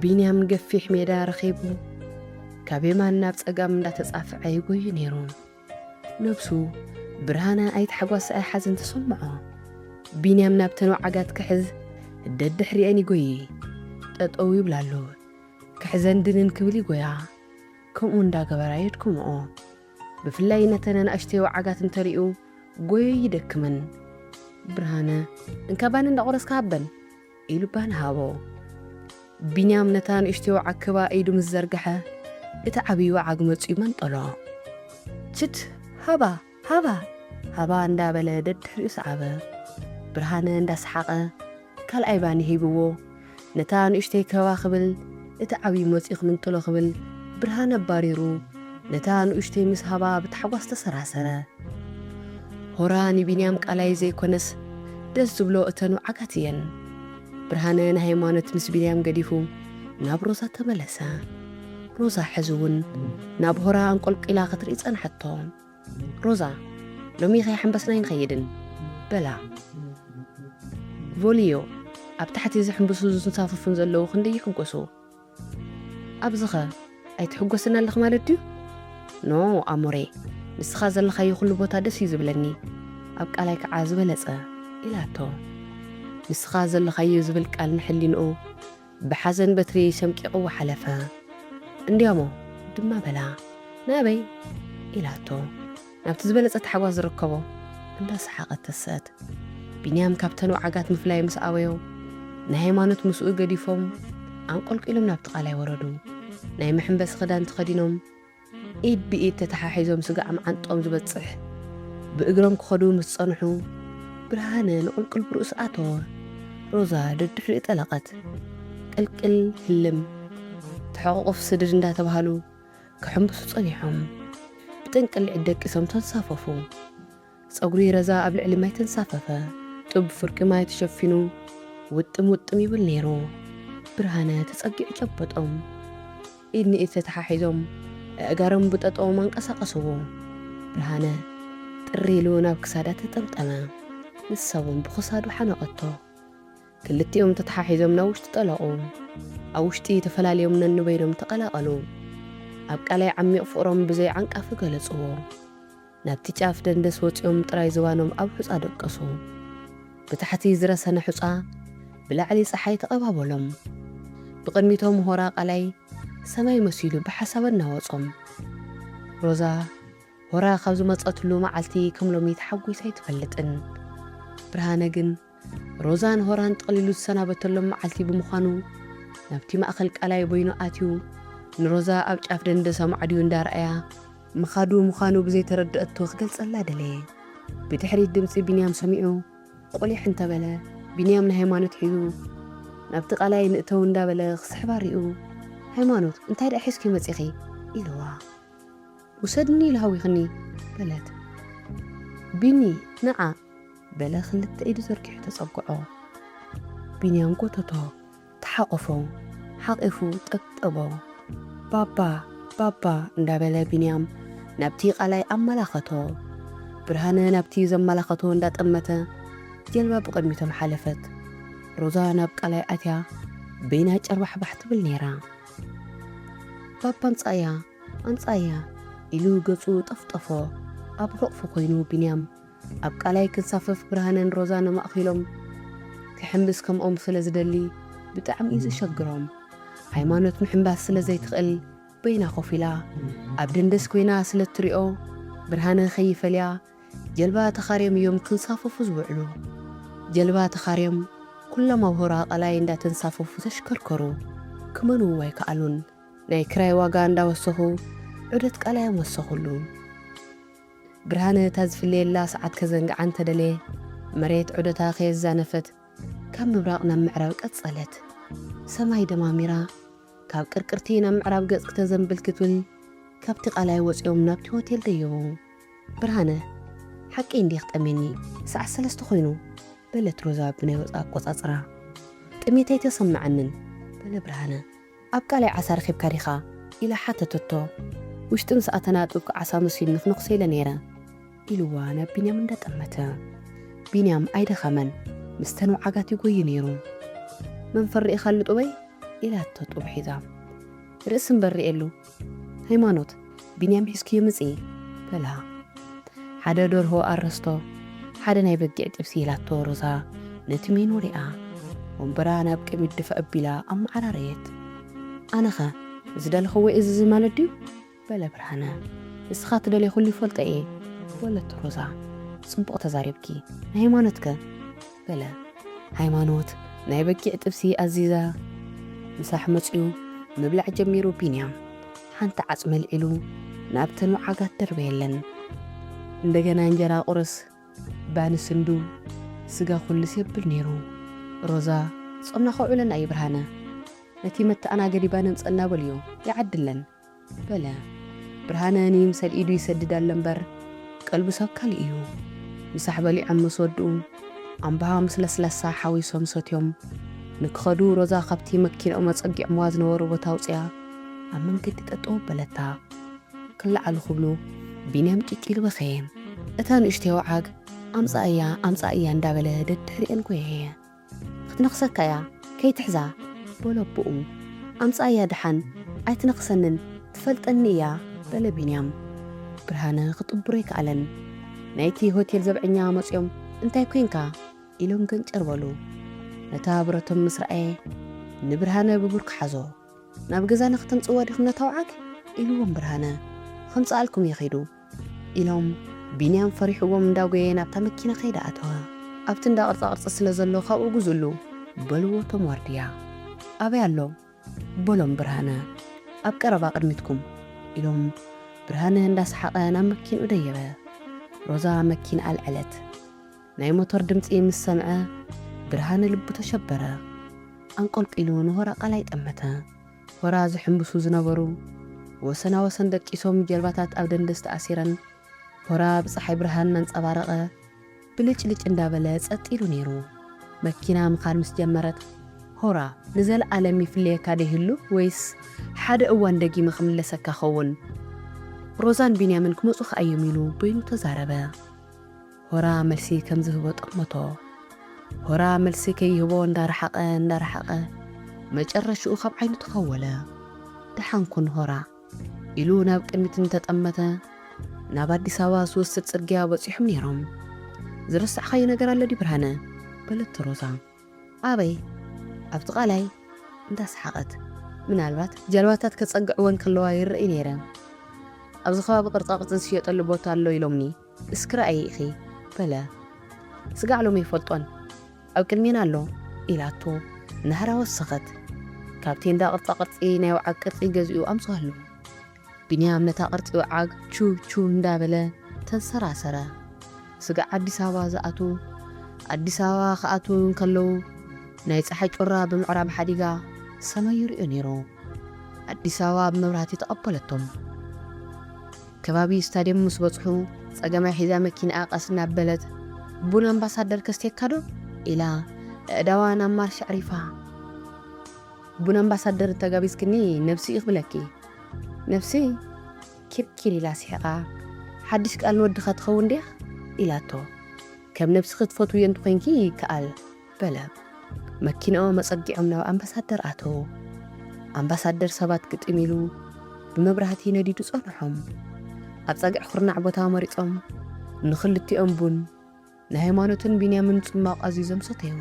ቢንያም ገፊሕ ሜዳ ረኺቡ ካብ የማን ናብ ጸጋም እንዳተጻፍዐ ይጎይ ነይሩ። ነብሱ ብርሃነ ኣይተሓጓስ ኣይሓዘን ተሰምዖ። ቢንያም ናብ ተንወዓጋት ክሕዝ ደድሕሪአን ይጎይ ጠጠው ይብላሉ። ክሕዘን ድንን ክብል ይጎያ ከምኡ እንዳገበራ የድክምኦ። ብፍላይ ነተን ንኣሽተይ ወዓጋት እንተሪኡ ጎዮ ይደክመን። ብርሃነ እንካባን እንዳቆረስካ ሃበን ኢሉ ባን ሃቦ። ቢንያም ነታ ንእሽተይ ወዓግ ክባ ኢዱ ምስ ዘርግሐ እቲ ዓብዪ ወዓግ መፂኡ መንጠሎ። ችት ሃባ ሃባ ሃባ እንዳበለ ደድሕሪኡ ሰዓበ። ብርሃነ እንዳሰሓቐ ካልኣይ ባኒ ሂብዎ። ነታ ንእሽተይ ከባ ክብል እቲ ዓብዪ መፂኡ ክምንተሎ ክብል ብርሃነ ኣባሪሩ ነታ ንእሽተይ ምስ ሃባ ብታሕጓስ ተሰራሰረ። ሆራ ንቢንያም ቃላይ ዘይኮነስ ደስ ዝብሎ እተን ወዓጋት እየን። ብርሃነ ንሃይማኖት ምስ ቢንያም ገዲፉ ናብ ሮዛ ተመለሰ። ሮዛ ሕዚ እውን ናብ ሆራ እንቆልቂላ ክትርኢ ጸንሐቶ። ሮዛ ሎሚ ኸይሕምበስና ይንኸይድን በላ። ቮልዮ ኣብ ታሕቲ ዝሕምብሱ ዝንሳፈፉን ዘለዉ ክንደይ ይሕንቆሱ። ኣብዝኸ ኣይትሕጐስና ኣለኽ ማለት ድዩ? ኖ ኣሞሬ ንስኻ ዘለኻዮ ኩሉ ቦታ ደስ እዩ ዝብለኒ። ኣብ ቃላይ ከዓ ዝበለጸ ኢላቶ። ንስኻ ዘለኻዮ ዝብል ቃል ንሕሊንኡ ብሓዘን በትሪ ሸምቂቕዎ ሓለፈ። እንዲያሞ ድማ በላ ናበይ ኢላቶ። ናብቲ ዝበለጸ ተሓጓስ ዝርከቦ እንዳሰሓቐት ተስአት። ቢንያም ካብተን ወዓጋት ምፍላይ ምስ ኣበዮ ንሃይማኖት ምስኡ ገዲፎም አንቆልቂሎም ናብቲ ቃላይ ወረዱ። ናይ መሕንበስ ክዳን ተኸዲኖም ኢድ ብኢድ ተተሓሒዞም ስጋዕ መዓንጦም ዝበጽሕ ብእግሮም ክኸዱ ምስ ጸንሑ ብርሃነ ንቁልቁል ብርእስ ኣተወ። ሮዛ ደድሕሪኡ ጠለቐት። ቅልቅል ህልም ተሕቑቑፍ ስድድ እንዳተባሃሉ ክሕምብሱ ጸኒሖም ብጥንቅልዕ ደቂሶም ተንሳፈፉ። ጸጉሪ ረዛ ኣብ ልዕሊ ማይ ተንሳፈፈ። ጡብ ፍርቂ ማይ ተሸፊኑ ውጥም ውጥም ይብል ነይሩ። ብርሃነ ተጸጊዑ ጨበጦም። ኢድ ንኢድ ተተሓሒዞም ኣእጋሮም ብጠጠዎም አንቀሳቐስዎ። ብርሃነ ጥሪ ኢሉ ናብ ክሳዳ ተጠምጠመ። ንሰቦም ብኽሳዱ ሓነቐቶ። ክልቲኦም ተተሓሒዞም ናብ ውሽጢ ጠለቑ። ኣብ ውሽጢ ተፈላለዮም ነንበይዶም ተቐላቐሉ። ኣብ ቃላይ ዓሚቕ ፍቕሮም ብዘይ ዓንቃፍ ገለጽዎ። ናብቲ ጫፍ ደንደስ ወፂኦም ጥራይ ዝባኖም ኣብ ሑፃ ደቀሱ። ብታሕቲ ዝረሰነ ሑፃ ብላዕሊ ፀሓይ ተቐባበሎም። ብቕድሚቶም ሆራ ቃላይ ሰማይ መሲሉ ብሓሳብ እናወጾም። ሮዛ ሆራ ካብ ዝመጸትሉ መዓልቲ ከም ሎሚ ተሓጒሳ ኣይትፈልጥን። ብርሃነ ግን ሮዛን ሆራን ጠቕሊሉ ዝሰናበተሎም መዓልቲ ብምዃኑ ናብቲ ማእኸል ቃላይ ቦይኑ ኣትዩ ንሮዛ ኣብ ጫፍ ደንደሳ ማዕድዩ እንዳርአያ ምኻዱ ምዃኑ ብዘይተረድአቶ ክገልጸላ ደለየ። ብድሕሪት ድምፂ ቢንያም ሰሚዑ ቆሊሕ እንተበለ ቢንያም ንሃይማኖት ሒዙ ናብቲ ቃላይ ንእተው እንዳበለ ክስሕባ ሪኡ ሃይማኖት እንታይ ዳ ሒዝኪ መጺኺ ኢልዋ። ውሰድኒ ኢልሃዊኽኒ በለት። ቢኒ ንዓ በለ ክልተ ኢዱ ዘርጊሑ ተጸጕዖ። ቢንያም ጎተቶ ተሓቆፎ ሓቒፉ ጠቅጠቦ። ባባ ባባ እንዳበለ ቢንያም ናብቲ ቃላይ ኣመላኸቶ። ብርሃነ ናብቲ ዘመላኸቶ እንዳጠመተ ጀልባ ብቕድሚቶም ሓለፈት። ሮዛ ናብ ቃላይ ኣትያ በይና ጨርባሕባሕ ትብል ነይራ። ባባ አንጻያ አንጻያ ኢሉ ገጹ ጠፍጠፎ። ኣብ ሕቕፉ ኮይኑ ቢንያም ኣብ ቃላይ ክንሳፈፍ ብርሃነን ሮዛን ማእኺሎም ክሕምብስ ከምኦም ስለ ዝደሊ ብጣዕሚ እዩ ዘሸግሮም። ሃይማኖት ምሕምባስ ስለ ዘይትኽእል በይና ኮፍ ኢላ ኣብ ደንደስ ኮይና ስለ እትሪኦ ብርሃነ ኸይፈልያ ጀልባ ተኻርዮም እዮም ክንሳፈፉ ዝውዕሉ። ጀልባ ተኻርዮም ኩሎም ኣብ ሆራ ቃላይ እንዳተንሳፈፉ ተሽከርከሩ። ክመንዎ ኣይከኣሉን። ናይ ክራይ ዋጋ እንዳወሰኹ ዑደት ቃላዮም ወሰኹሉ። ብርሃነ እታ ዝፍለየላ ሰዓት ከዘንግዓ እንተደለየ መሬት ዑደታ ከየዛነፈት ካብ ምብራቕ ናብ ምዕራብ ቀጸለት። ሰማይ ደማሚራ ካብ ቅርቅርቲ ናብ ምዕራብ ገጽ ክተዘንብል ክትብል ካብቲ ቃላይ ወፂኦም ናብቲ ሆቴል ደየቡ። ብርሃነ ሓቂ እንዲ ክጠሜኒ ሰዓት 3 ኮይኑ በለት ሮዛ ብናይ ወፃ ኣቆጻጽራ። ጥሜት ኣይተሰምዐንን በለ ብርሃነ። ኣብ ቃላይ ዓሳ ረኺብካ ዲኻ ኢላ ሓተተቶ። ውሽጢ ምስ ኣተና ጥብቂ ዓሳ መሲሉ ንኽንኽሰ ኢለ ነይረ ኢልዋ ናብ ቢንያም እንዳጠመተ። ቢንያም ኣይደኸመን ምስተን ወዓጋት ይጎይ ነይሩ። መንፈር ርኢኻ ልጡበይ إلى تطوب حزام رئيس بريئلو هيمانوت بنيام حسكي مزي بلا حدا دور هو أرستو حدا نايبقى تفسيلاتو روزا نتمين ورئا ومبرانا بكم يدفع بلا أم عراريت أنا خا زدال خوي إزازي مالديو بلا برهانا اسخات دالي خلي فلت إيه ولا تروزا صنبق تزاريبكي هيمانوتك بلا هيمانوت نايبقى تفسي أزيزا مساح مصيو مبلع جميرو بينيام حانت عصم الإلو نابتن وعاقات تربيلن እንደገና እንጀራ ቁርስ ባንስንዱ ስጋ ኩልስ የብል ነይሩ ሮዛ ጾምና ኸውለና ይብርሃነ ነቲ መተአና ገዲባንን ጸና በልዮ ይዓድለን በለ ብርሃነኒ ምሰል ኢዱ ይሰድዳል ለምበር ቀልቡ ሰካል እዩ ምሳሕ በሊዖም መስወድኡ ኣምባሃ ምስለስለሳ ሓዊሶም ሰትዮም ንክኸዱ ሮዛ ካብቲ መኪንኦም መጸጊዖምዋ ዝነበሩ ቦታ ውፅያ ኣብ መንገዲ ጠጠው በለታ ክለዓሉ ክብሉ ቢንያም ጭጭል በኸየም እታ ንእሽተይ ወዓግ ኣምፃእያ እንዳበለ ደድሕሪአን ኮየ ክትነኽሰካያ ከይትሕዛ በለብኡ ኣምፃእያ ድሓን ኣይትነኽሰንን ትፈልጠኒ እያ በለ ቢንያም ብርሃነ ክጥብሮ ይከኣለን ናይቲ ሆቴል ዘብዐኛ መፅኦም እንታይ ኮንካ ኢሎም ገንጨር በሉ ነታ ብረቶም ምስ ረአየ ንብርሃነ ብቡር ክሓዞ ናብ ገዛ ንኽተምፅዋ ዲኹም ነታ ወዓግ ኢልዎም ብርሃነ ከምፃኣልኩም ይኸይዱ ኢሎም ቢንያም ፈሪሕዎም እንዳጎየ ናብታ መኪና ኸይዳ ኣተወ ኣብቲ እንዳቕርፃ ቅርፂ ስለ ዘሎ ካብኡ ጉዝሉ በልዎቶም ዋርድያ ኣበይ ኣሎ በሎም ብርሃነ ኣብ ቀረባ ቅድሚትኩም ኢሎም ብርሃነ እንዳሰሓቐ ናብ መኪንኡ ደየበ ሮዛ መኪና ኣልዕለት ናይ ሞተር ድምፂ ምስ ሰምዐ ብርሃነ ልቡ ተሸበረ ኣንቆልቂሉ ንሆራ ቃላይ ጠመተ ሆራ ዝሕምብሱ ዝነበሩ ወሰና ወሰን ደቂሶም ጀልባታት ኣብ ደንደስ ተኣሲረን ሆራ ብፀሓይ ብርሃን መንጸባረቐ ብልጭልጭ እንዳበለ ጸጥ ኢሉ ነይሩ መኪና ምኻድ ምስ ጀመረት ሆራ ንዘለዓለም ይፍለየካ ደይህሉ ወይስ ሓደ እዋን ደጊመ ክምለሰካ ኸውን ሮዛን ቢንያምን ክመፁ ከኣዮም ኢሉ በይኑ ተዛረበ ሆራ መልሲ ከም ዝህቦ ጠመቶ ሆራ መልሲ ከይህቦ እንዳረሓቐ መጨረሽኡ ካብ ዓይኑ ተኸወለ ደሓንኩን ሆራ ኢሉ ናብ ቅድሚት እንተጠመተ ናብ ኣዲስ ኣበባ ዝወስድ ጽርግያ በፂሖም ነይሮም ዝረሳዕኻዮ ነገር ኣሎ ዲ ብርሃነ በለት ሮዛ ኣበይ ኣብቲ ቃላይ እንዳሰሓቐት ምናልባት ጀልባታት ከጸግዕወን ከለዋ ይርአይ ነይረ ኣብዚ ከባቢ ቅርጻቅርፂ ዝሽየጠሉ ቦታ ኣሎ ኢሎምኒ እስኪ ረኣይ ኢኺ በለ ስጋዕሎም ይፈልጦን ኣብ ቅድሜና ኣሎ ኢላቶ ናህራ ወሰኸት ካብቲ እንዳ ቅርጻቅርፂ ናይ ወዓግ ቅርፂ ገዚኡ ኣምፅዋሉ ቢንያም ነታ ቅርፂ ወዓግ ቹ እንዳበለ ተንሰራሰረ ስጋዕ ኣዲስ ኣበባ ዝኣቱ ኣዲስ ኣበባ ከኣቱ ከለዉ ናይ ፀሓይ ጮራ ብምዕራብ ሓዲጋ ሰማይ ይርኦ ነይሩ ኣዲስ ኣበባ ብመብራህቲ ተቐበለቶም ከባቢ ስታድየም ምስ በፅሑ ፀገማይ ሒዛ መኪና ቀስ እናበለት ቡን ኣምባሳደር ከስተካዶ ኢላ እዳዋን ኣማር ሸዕሪፋ ቡን ኣምባሳደር ተጋቢዝክኒ ነፍሲ ይኽብለኪ ነፍሲ ኪርኪር ኢላ ሲሕቓ ሓድሽ ቃል ንወድኻ ትኸውን ዲያ ኢላቶ ከም ነፍሲ ክትፈትውዮ እንትኮንኪ ይከኣል በለ መኪንኦ መፀጊዖም ናብ ኣምባሳደር ኣተዉ ኣምባሳደር ሰባት ግጥም ኢሉ ብመብራህቲ ነዲዱ ጸንሖም ኣብ ፀግዕ ኩርናዕ ቦታ መሪፆም ንኽልቲኦም ቡን ንሃይማኖትን ቢንያምን ጽማቕ ኣዚዞም ሰተዩ